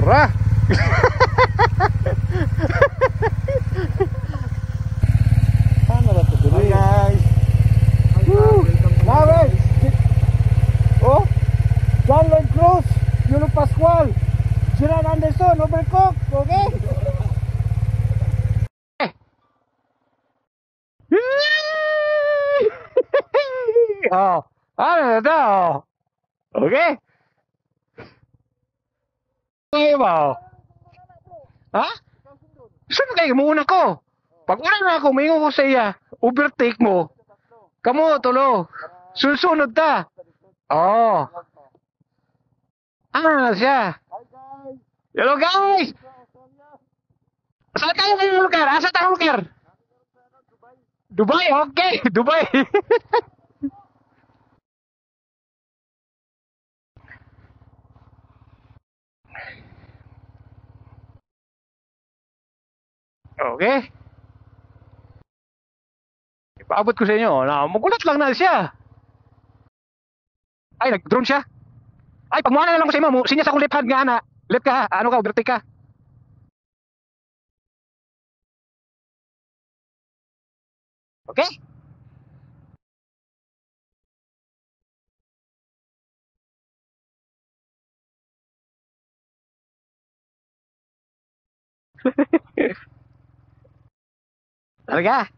Mura. Paano ba ito? Hi guys. Nawel. Oh, John Lloyd Cruz, Yulo Pascual, Gerald Anderson, Overcook. Okay. Oh, ano na ito? Okay. Okay ba? Ha? Saan kayo? Muna ko. Pag una na ako, maingo ko sa iya. Overtake mo. Kamu, tulo. Susunod ta. Oh. Ano na siya? Hello guys! Saan tayo kayo lugar? Asa tayo lugar? Dubai, okay. Dubai. Okay. Ipaabot ko sa inyo. Magulat lang na siya. Ay, nag-drone siya. Ay, pagmuha na lang ko sa imo. Sinya sa akong left hand nga na. Left ka ha. Ano ka, overtake ka. Okay? Talaga?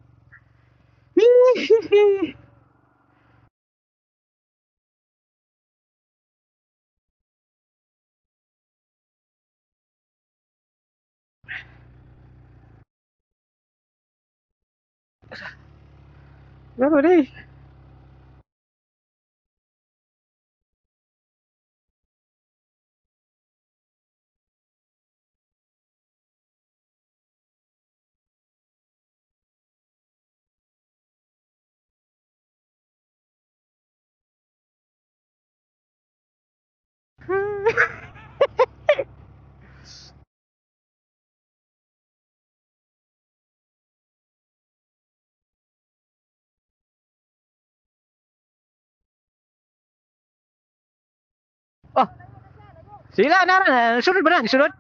Ano ni? Oh, sila na. Sunod ba na? Sunod?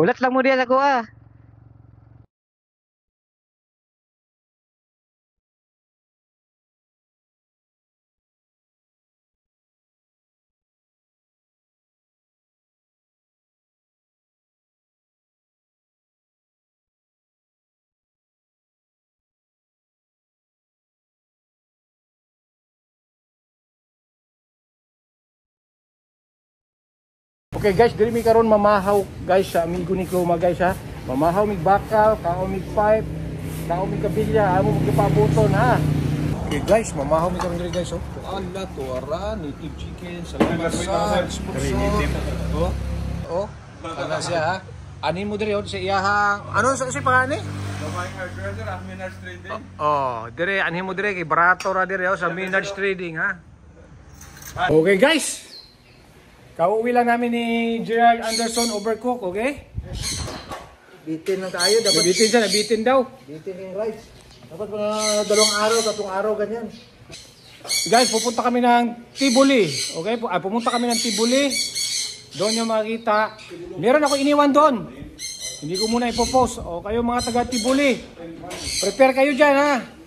Ulat lang mo diyan ako ah. Okay guys, diri mi karon mamahaw guys sa amigo ni Kuma guys ha. Mamahaw mig bakal, kao mig pipe, kao mig kabilya, amo magpabuton ha. Okay guys, mamahaw mi karon diri guys oh. Allah tuara, native chicken, salamat sa sponsor. Oh. Ana siya ha. Anin mo diri sa iyahang ano sa si pangani? Damayng hairdresser, Minards Trading. Oh, dire anhin mo dire kay barato ra dire sa Minards Trading ha. Okay guys. Kauwi lang namin ni Gerald Anderson Overcook, okay? Bitin lang tayo, dapat Nabitin siya, nabitin daw. bitin yung rides. Dapat mga 2 araw, 3 araw ganyan. Guys, pupunta kami ng Tibuli, okay? Pumunta kami ng Tibuli. Doon yung makikita. Meron ako iniwan doon. Hindi ko muna ipopost. O kayo mga taga Tibuli, prepare kayo dyan ha.